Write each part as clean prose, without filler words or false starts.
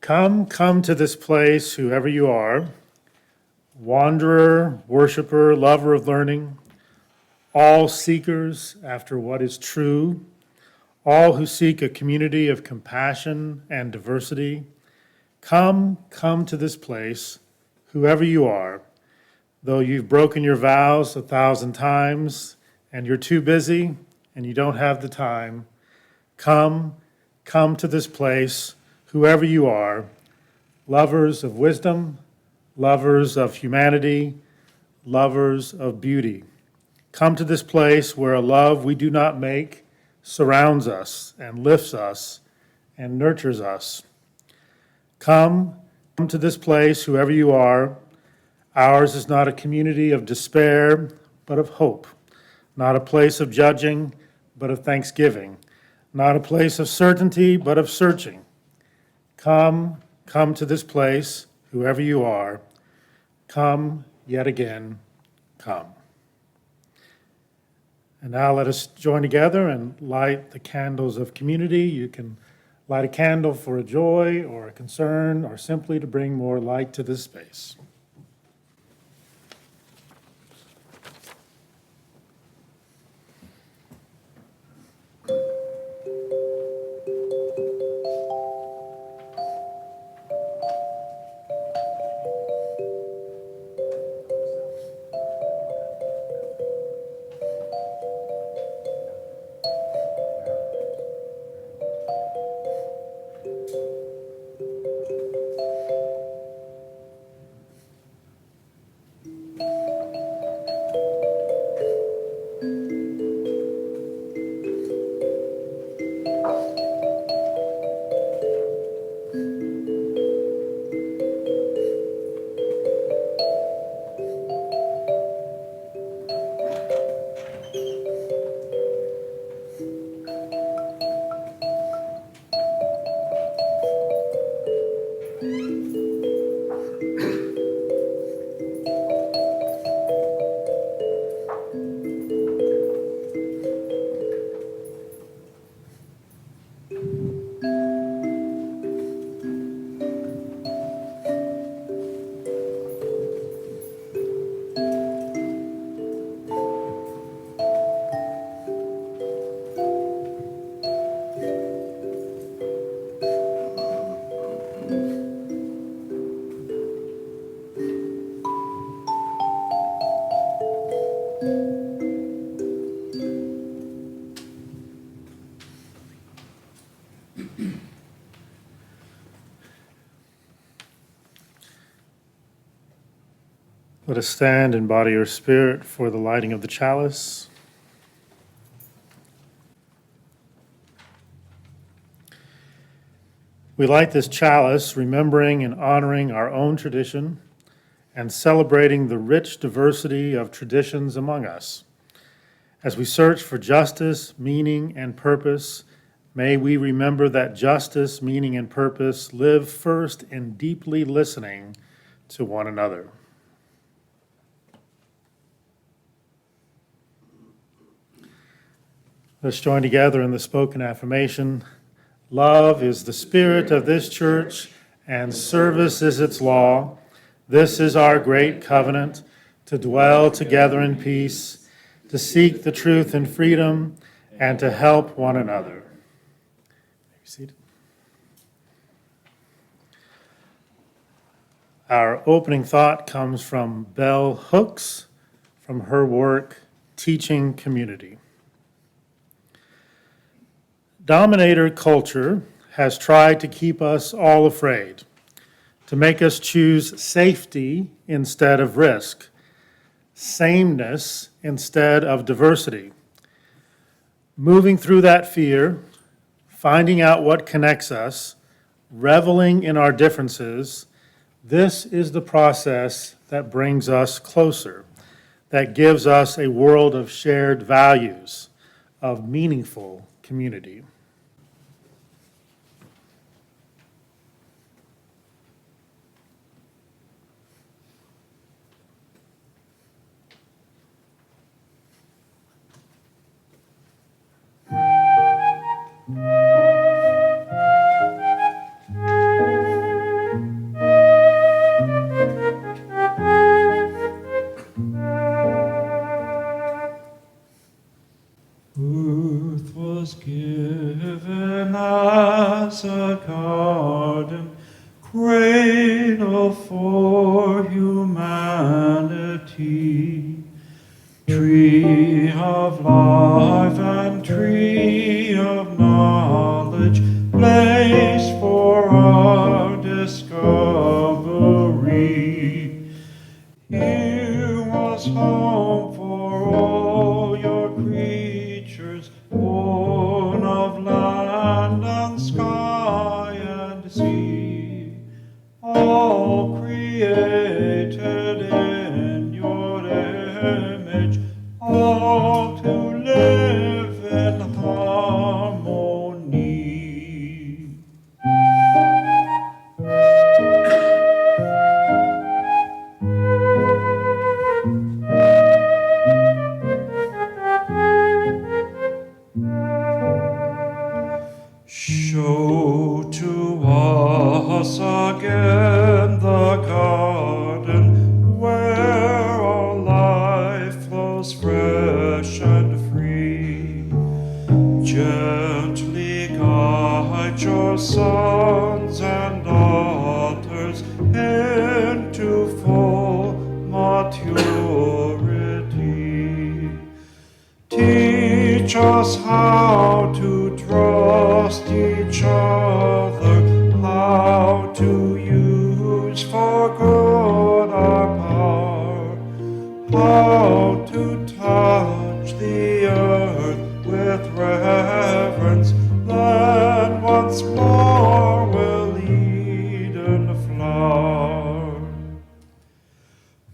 Come to this place, whoever you are, wanderer, worshiper, lover of learning, all seekers after what is true, all who seek a community of compassion and diversity. Come to this place, whoever you are, though you've broken your vows 1,000 times and you're too busy and you don't have the time. Come to this place, whoever you are, lovers of wisdom, lovers of humanity, lovers of beauty. Come to this place where a love we do not make surrounds us and lifts us and nurtures us. Come to this place, whoever you are. Ours is not a community of despair, but of hope, not a place of judging, but of thanksgiving, not a place of certainty, but of searching. Come to this place, whoever you are. Come yet again, come. And now let us join together and light the candles of community. You can light a candle for a joy or a concern or simply to bring more light to this space. Let us stand in body or spirit for the lighting of the chalice. We light this chalice, remembering and honoring our own tradition and celebrating the rich diversity of traditions among us. As we search for justice, meaning, and purpose, may we remember that justice, meaning, and purpose live first in deeply listening to one another. Let's join together in the spoken affirmation. Love is the spirit of this church, and service is its law. This is our great covenant, to dwell together in peace, to seek the truth in freedom, and to help one another. Be seated. Our opening thought comes from Bell Hooks from her work, Teaching Community. Dominator culture has tried to keep us all afraid, to make us choose safety instead of risk, sameness instead of diversity. Moving through that fear, finding out what connects us, reveling in our differences, this is the process that brings us closer, that gives us a world of shared values, of meaningful community. eternity. Tree of life and tree of knowledge, place for our discovery. Here was home for all your creatures, born of land and sky and sea, all created in your image, all to live in harmony. Show to us again the garden where all life flows fresh and free. Gently guide your sons and daughters into full maturity. Teach us how to trust each other, how to use for good our power, how to touch the earth with reverence, then once more we'll Eden flower.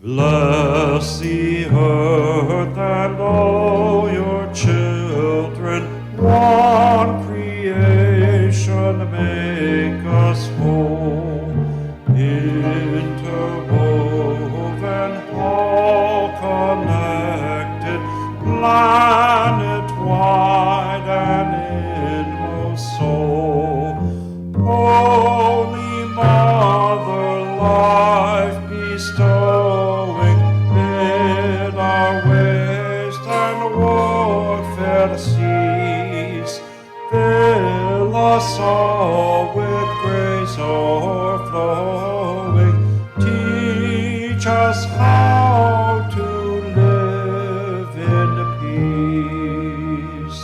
Bless the earth and all your children, one creation make us whole, interwoven, all connected, planet-wide and inmost soul. Holy Mother, life bestowing, bid our waste and warfare cease. Fill us all with grace o'erflowing. Teach us how to live in peace.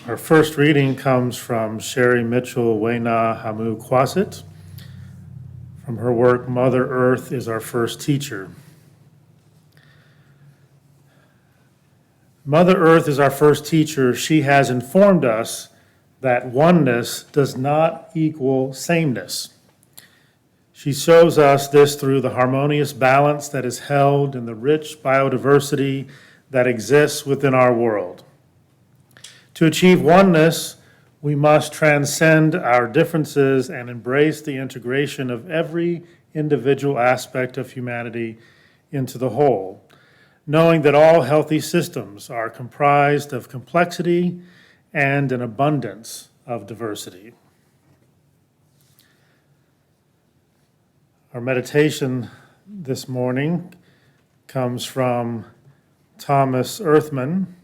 Our first reading comes from Sherry Mitchell Wena Hamu Kwasit from her work, Mother Earth is Our First Teacher. Mother Earth is our first teacher. She has informed us that oneness does not equal sameness. She shows us this through the harmonious balance that is held in the rich biodiversity that exists within our world. To achieve oneness, we must transcend our differences and embrace the integration of every individual aspect of humanity into the whole, knowing that all healthy systems are comprised of complexity and an abundance of diversity. Our meditation this morning comes from Thomas Earthman.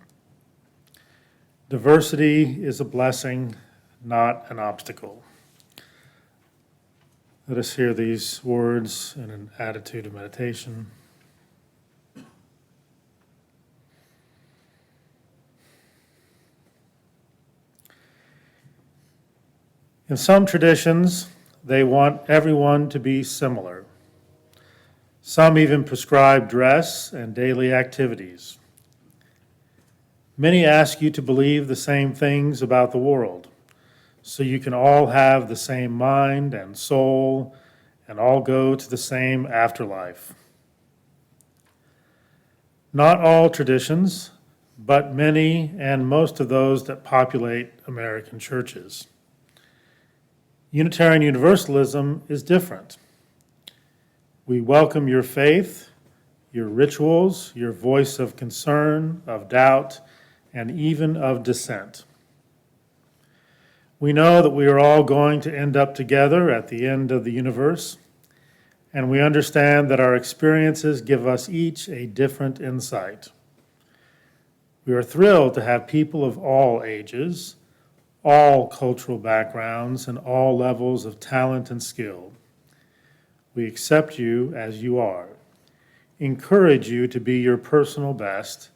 Diversity is a blessing, not an obstacle. Let us hear these words in an attitude of meditation. In some traditions, they want everyone to be similar. Some even prescribe dress and daily activities. Many ask you to believe the same things about the world, so you can all have the same mind and soul and all go to the same afterlife. Not all traditions, but many and most of those that populate American churches. Unitarian Universalism is different. We welcome your faith, your rituals, your voice of concern, of doubt, and even of dissent. We know that we are all going to end up together at the end of the universe, and we understand that our experiences give us each a different insight. We are thrilled to have people of all ages, all cultural backgrounds, and all levels of talent and skill. We accept you as you are, encourage you to be your personal best,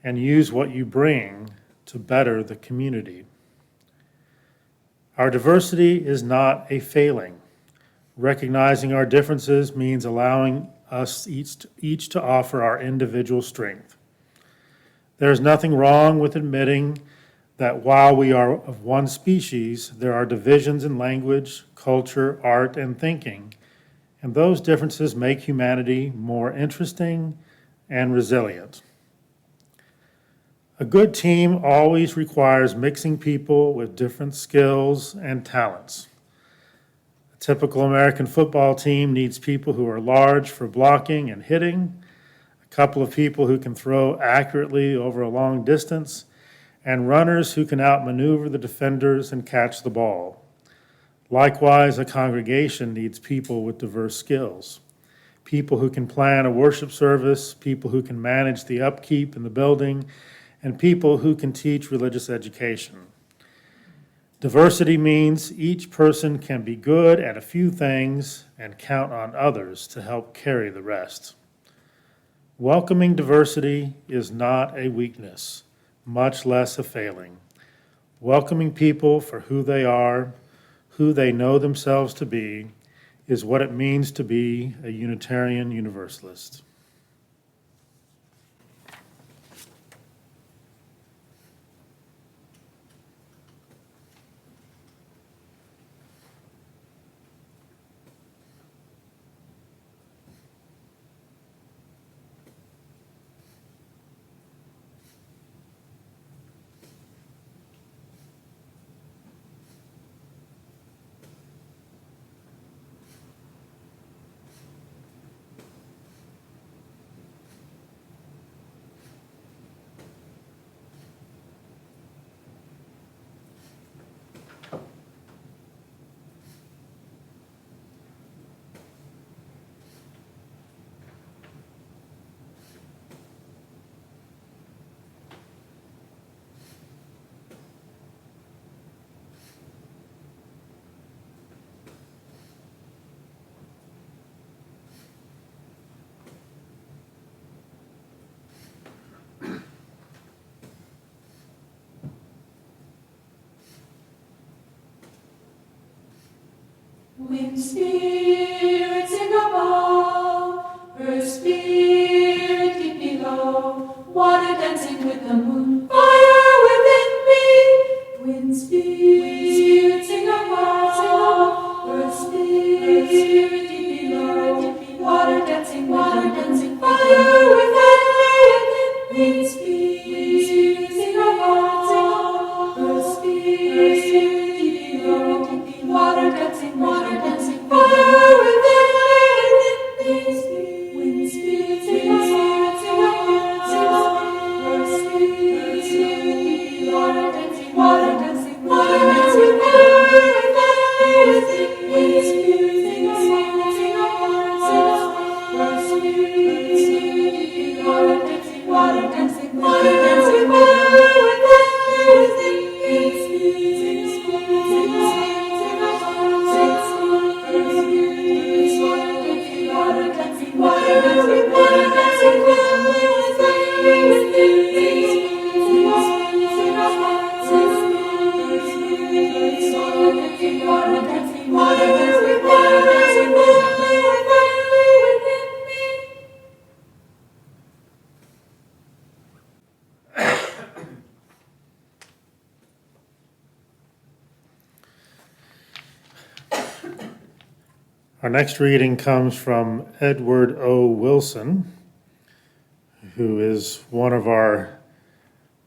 and use what you bring to better the community. Our diversity is not a failing. Recognizing our differences means allowing us each to offer our individual strength. There is nothing wrong with admitting that while we are of one species, there are divisions in language, culture, art, and thinking, and those differences make humanity more interesting and resilient. A good team always requires mixing people with different skills and talents. A typical American football team needs people who are large for blocking and hitting, a couple of people who can throw accurately over a long distance, and runners who can outmaneuver the defenders and catch the ball. Likewise, a congregation needs people with diverse skills. People who can plan a worship service, people who can manage the upkeep in the building, and people who can teach religious education. Diversity means each person can be good at a few things and count on others to help carry the rest. Welcoming diversity is not a weakness, much less a failing. Welcoming people for who they are, who they know themselves to be, is what it means to be a Unitarian Universalist. Wind spirit sing above, earth spirit deep below, water dancing with the moon, fire within me. Wind spirit sing above, earth spirit deep below, water dancing, fire within me. Wind spirit sing above, earth spirit deep below, water dancing, fire within me. Wind spirit sing above, earth spirit deep below, water dancing, fire within me. Wind spirit sing above, earth spirit deep below, water dancing, fire within me. Our next reading comes from Edward O. Wilson, who is one of our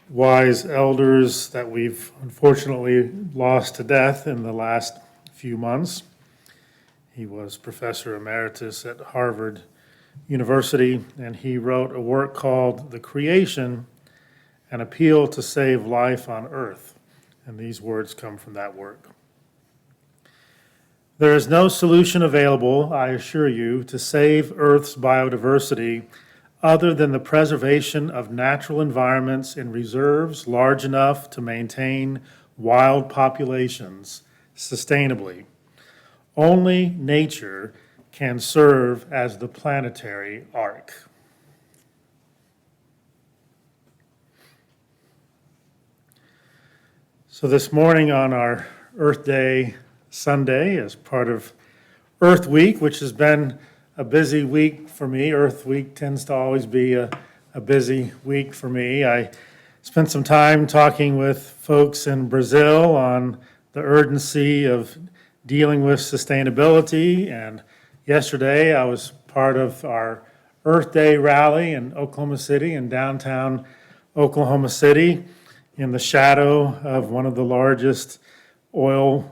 wise elders that we've unfortunately lost to death in the last few months. He was professor emeritus at Harvard University, and he wrote a work called The Creation, an Appeal to Save Life on Earth. and these words come from that work. There is no solution available, I assure you, to save Earth's biodiversity other than the preservation of natural environments in reserves large enough to maintain wild populations sustainably. Only nature can serve as the planetary ark. So this morning on our Earth Day Sunday, as part of Earth Week, which has been a busy week for me. Earth Week tends to always be a busy week for me. I spent some time talking with folks in Brazil on the urgency of dealing with sustainability, and yesterday I was part of our Earth Day rally in Oklahoma City, in downtown Oklahoma City, in the shadow of one of the largest oil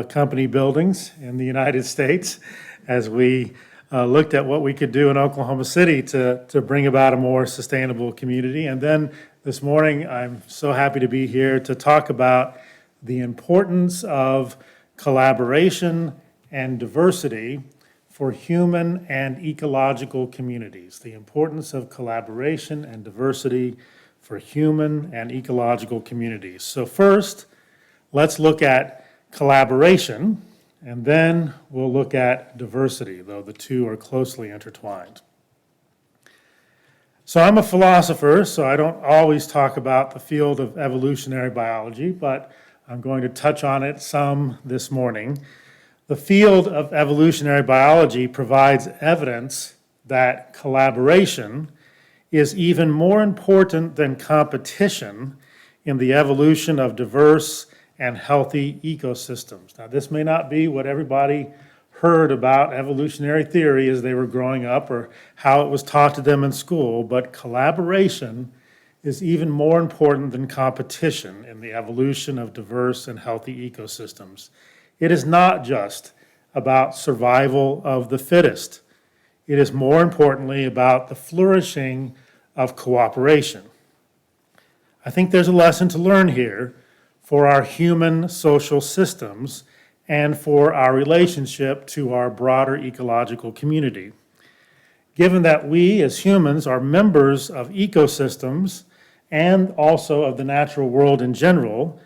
company buildings in the United States, as we looked at what we could do in Oklahoma City to bring about a more sustainable community. And then this morning, I'm so happy to be here to talk about the importance of collaboration and diversity for human and ecological communities. The importance of collaboration and diversity for human and ecological communities. So first, let's look at collaboration, and then we'll look at diversity, though the two are closely intertwined. So I'm a philosopher, so I don't always talk about the field of evolutionary biology, but I'm going to touch on it some this morning. The field of evolutionary biology provides evidence that collaboration is even more important than competition in the evolution of diverse and healthy ecosystems. Now, this may not be what everybody heard about evolutionary theory as they were growing up or how it was taught to them in school, but collaboration is even more important than competition in the evolution of diverse and healthy ecosystems. It is not just about survival of the fittest. It is more importantly about the flourishing of cooperation. I think there's a lesson to learn here for our human social systems and for our relationship to our broader ecological community. Given that we as humans are members of ecosystems and also of the natural world in general,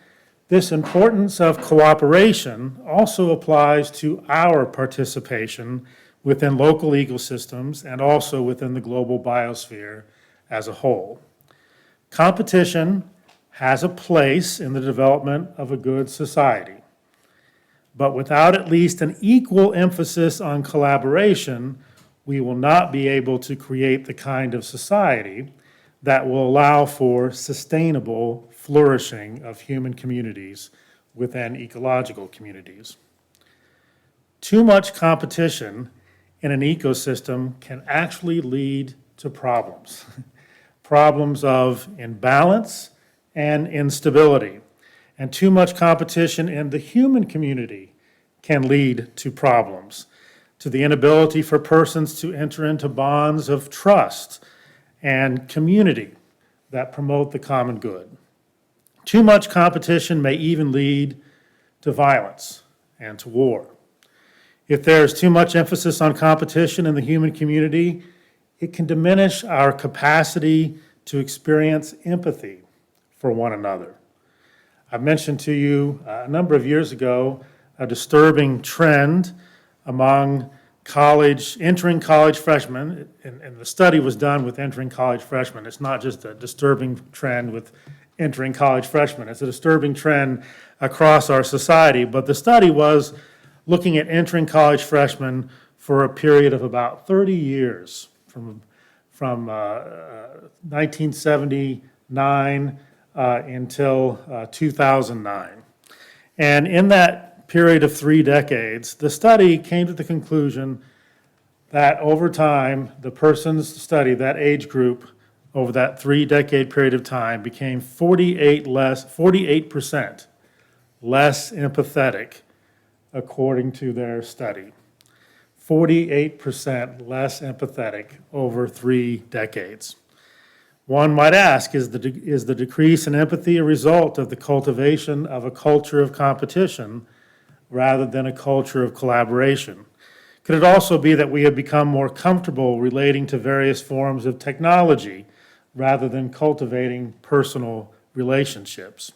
this importance of cooperation also applies to our participation within local ecosystems and also within the global biosphere as a whole. Competition has a place in the development of a good society, but without at least an equal emphasis on collaboration, we will not be able to create the kind of society that will allow for sustainable flourishing of human communities within ecological communities. Too much competition in an ecosystem can actually lead to problems. Problems of imbalance and instability. And too much competition in the human community can lead to problems, to the inability for persons to enter into bonds of trust and community that promote the common good. Too much competition may even lead to violence and to war. If there's too much emphasis on competition in the human community, it can diminish our capacity to experience empathy for one another. I mentioned to you a number of years ago a disturbing trend among entering college freshmen, and the study was done with entering college freshmen. It's not just a disturbing trend with entering college freshmen, it's a disturbing trend across our society, but the study was looking at entering college freshmen for a period of about 30 years, from 1979 until 2009. And in that period of 3 decades, the study came to the conclusion that over time, the persons studied, that age group, over that 3-decade period of time, became 48% less empathetic, according to their study. 48% less empathetic over 3 decades. One might ask, is the decrease in empathy a result of the cultivation of a culture of competition rather than a culture of collaboration? Could it also be that we have become more comfortable relating to various forms of technology rather than cultivating personal relationships?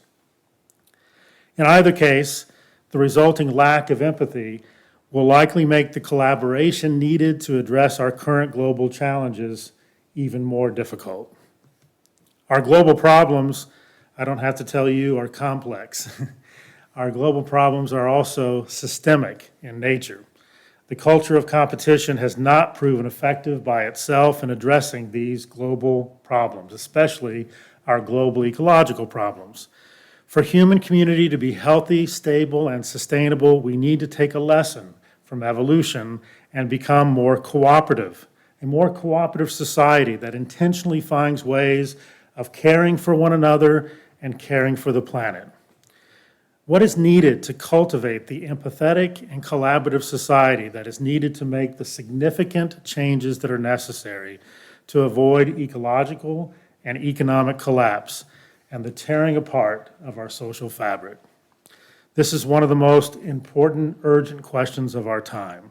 In either case, the resulting lack of empathy will likely make the collaboration needed to address our current global challenges even more difficult. Our global problems, I don't have to tell you, are complex. Our global problems are also systemic in nature. The culture of competition has not proven effective by itself in addressing these global problems, especially our global ecological problems. For human community to be healthy, stable, and sustainable, we need to take a lesson from evolution and become more cooperative, a more cooperative society that intentionally finds ways of caring for one another and caring for the planet. What is needed to cultivate the empathetic and collaborative society that is needed to make the significant changes that are necessary to avoid ecological and economic collapse and the tearing apart of our social fabric? This is one of the most important, urgent questions of our time.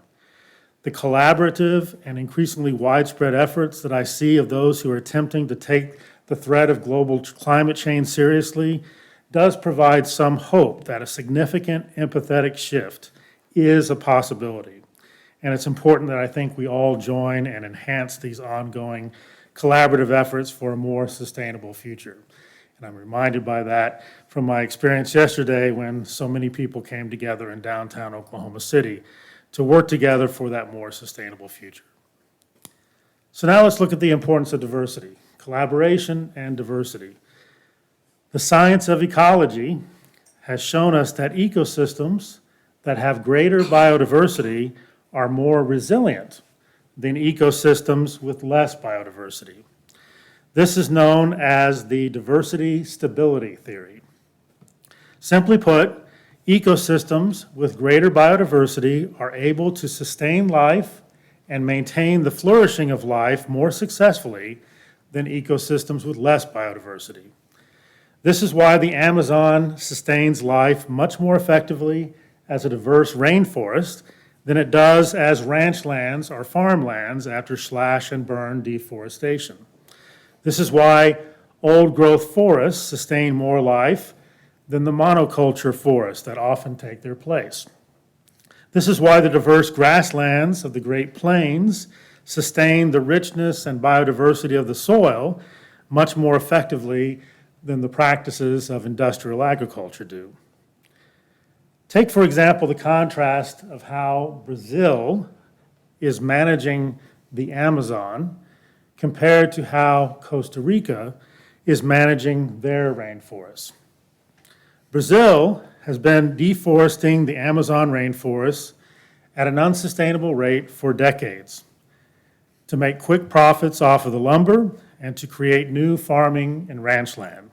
The collaborative and increasingly widespread efforts that I see of those who are attempting to take the threat of global climate change seriously does provide some hope that a significant empathetic shift is a possibility. And it's important that I think we all join and enhance these ongoing collaborative efforts for a more sustainable future. And I'm reminded by that from my experience yesterday when so many people came together in downtown Oklahoma City to work together for that more sustainable future. So now let's look at the importance of diversity, collaboration and diversity. The science of ecology has shown us that ecosystems that have greater biodiversity are more resilient than ecosystems with less biodiversity. This is known as the diversity stability theory. Simply put, ecosystems with greater biodiversity are able to sustain life and maintain the flourishing of life more successfully than ecosystems with less biodiversity. This is why the Amazon sustains life much more effectively as a diverse rainforest than it does as ranch lands or farmlands after slash and burn deforestation. This is why old-growth forests sustain more life than the monoculture forests that often take their place. This is why the diverse grasslands of the Great Plains sustain the richness and biodiversity of the soil much more effectively than the practices of industrial agriculture do. Take, for example, the contrast of how Brazil is managing the Amazon compared to how Costa Rica is managing their rainforests. Brazil has been deforesting the Amazon rainforests at an unsustainable rate for decades to make quick profits off of the lumber and to create new farming and ranch land.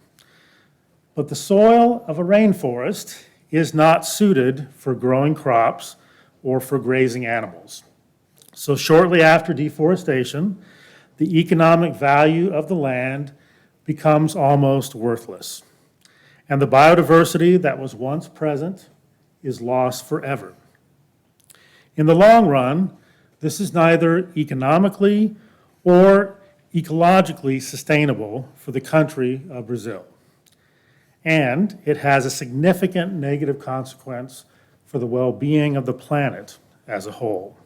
But the soil of a rainforest is not suited for growing crops or for grazing animals. So shortly after deforestation, the economic value of the land becomes almost worthless. And the biodiversity that was once present is lost forever. In the long run, this is neither economically or ecologically sustainable for the country of Brazil. And it has a significant negative consequence for the well-being of the planet as a whole.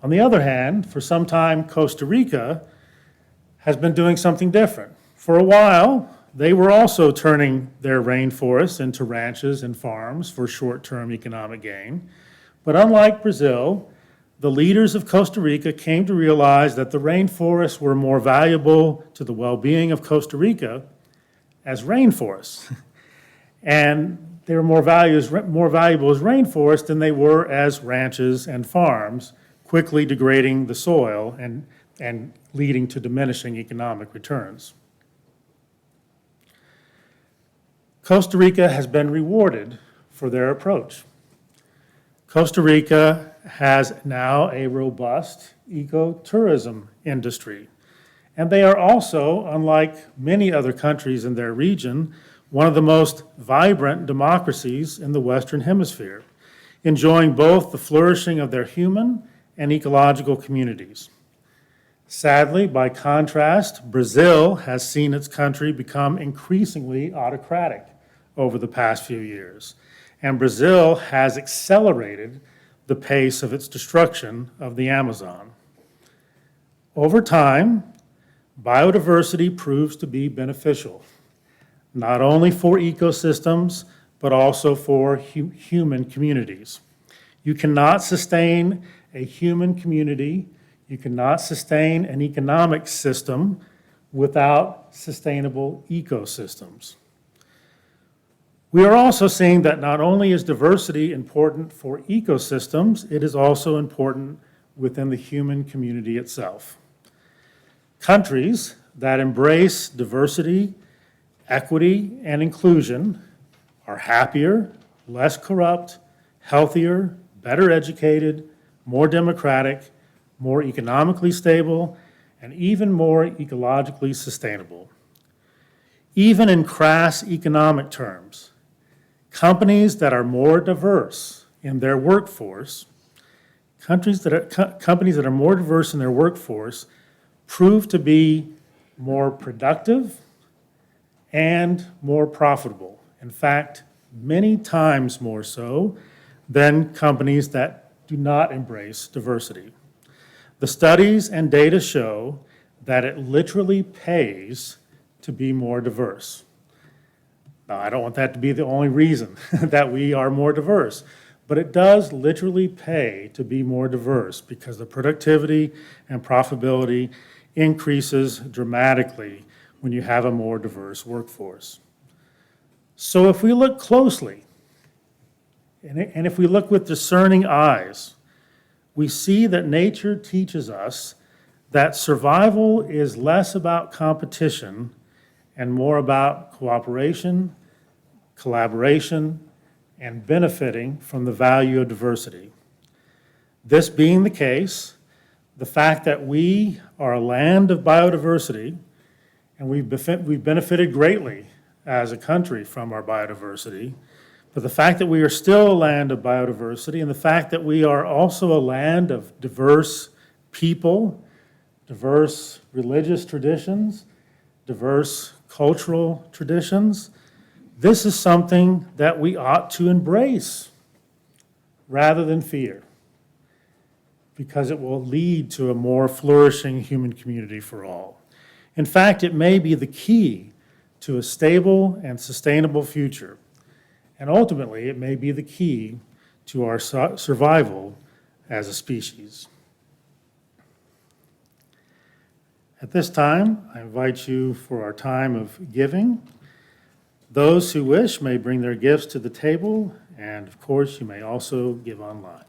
On the other hand, for some time, Costa Rica has been doing something different. For a while, they were also turning their rainforests into ranches and farms for short-term economic gain. But unlike Brazil, the leaders of Costa Rica came to realize that the rainforests were more valuable to the well-being of Costa Rica as rainforests. And they were more valuable as rainforests than they were as ranches and farms, quickly degrading the soil and leading to diminishing economic returns. Costa Rica has been rewarded for their approach. Costa Rica has now a robust ecotourism industry, And they are also, unlike many other countries in their region, one of the most vibrant democracies in the Western Hemisphere, enjoying both the flourishing of their human and ecological communities. Sadly, by contrast, Brazil has seen its country become increasingly autocratic over the past few years, and Brazil has accelerated the pace of its destruction of the Amazon. Over time, biodiversity proves to be beneficial, not only for ecosystems, but also for human communities. You cannot sustain a human community, you cannot sustain an economic system without sustainable ecosystems. We are also seeing that not only is diversity important for ecosystems, it is also important within the human community itself. Countries that embrace diversity, equity, and inclusion are happier, less corrupt, healthier, better educated, more democratic, more economically stable, and even more ecologically sustainable. Even in crass economic terms, companies that are more diverse in their workforce, companies that are more diverse in their workforce prove to be more productive and more profitable. In fact, many times more so than companies that do not embrace diversity. The studies and data show that it literally pays to be more diverse. Now, I don't want that to be the only reason that we are more diverse, but it does literally pay to be more diverse because the productivity and profitability increases dramatically when you have a more diverse workforce. So if we look closely, and if we look with discerning eyes, we see that nature teaches us that survival is less about competition and more about cooperation, collaboration, and benefiting from the value of diversity. This being the case, the fact that we are a land of biodiversity, and we've benefited greatly as a country from our biodiversity, but the fact that we are still a land of biodiversity and the fact that we are also a land of diverse people, diverse religious traditions, diverse cultural traditions, this is something that we ought to embrace rather than fear, because it will lead to a more flourishing human community for all. In fact, it may be the key to a stable and sustainable future. And ultimately, it may be the key to our survival as a species. At this time, I invite you for our time of giving. Those who wish may bring their gifts to the table, and of course, you may also give online.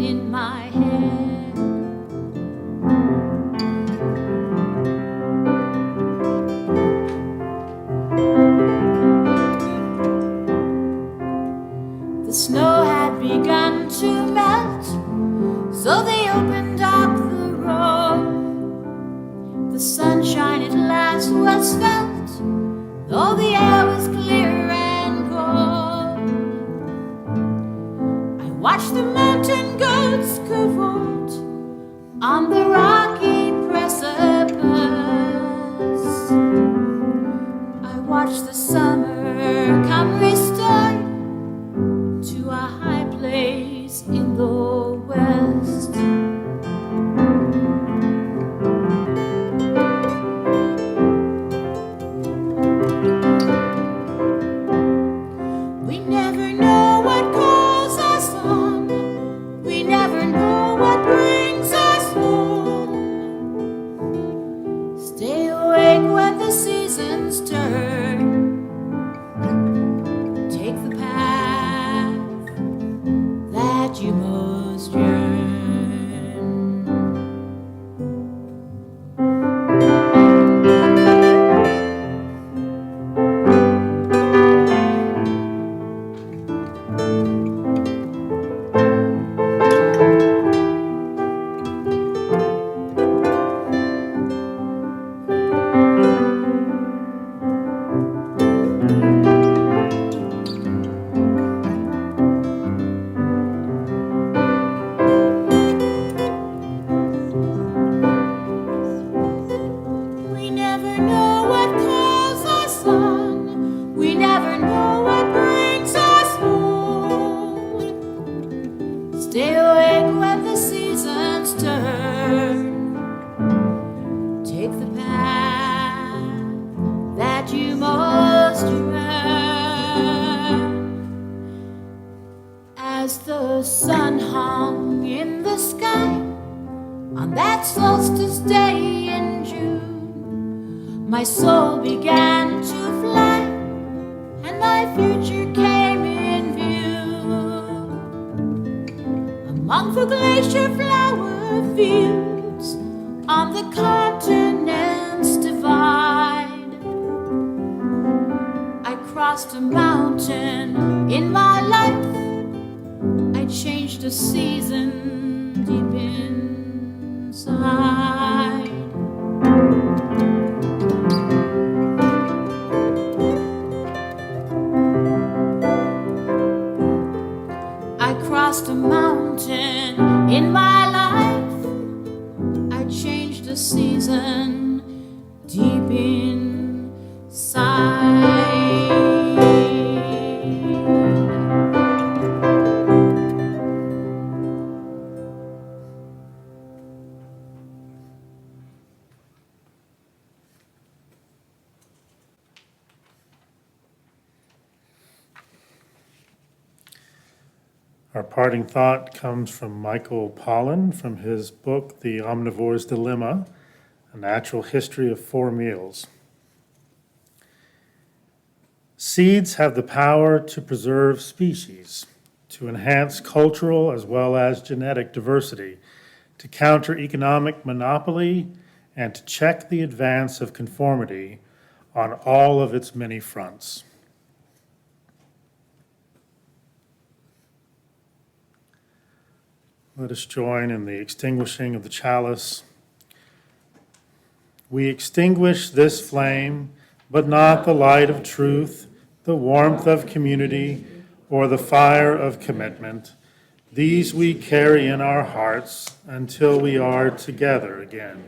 in my head. The snow had begun to melt, so they opened up the road. The sunshine at last was felt, though the air was clear and cold. I watched the mountain goats cavort on the rocky precipice. I watched the summer come restored to a high place in the west. We never know what calls us on. We never know what brings us home. Stay awake when the seasons turn. Take the path that you most yearn. We never know what calls us on. We never know what brings us home. Stay awake when the seasons turn. Take the path that you most yearn. As the sun hung in the sky on that solstice day in June, my soul began to fly, and my future came in view. Among the glacier flower fields on the continent's divide, I crossed a mountain in my life. I changed a season deep inside. I crossed a mountain in my life. I changed a season deep inside. Our parting thought comes from Michael Pollan from his book, The Omnivore's Dilemma, A Natural History of Four Meals. Seeds have the power to preserve species, to enhance cultural as well as genetic diversity, to counter economic monopoly, and to check the advance of conformity on all of its many fronts. Let us join in the extinguishing of the chalice. We extinguish this flame, but not the light of truth, the warmth of community, or the fire of commitment. These we carry in our hearts until we are together again.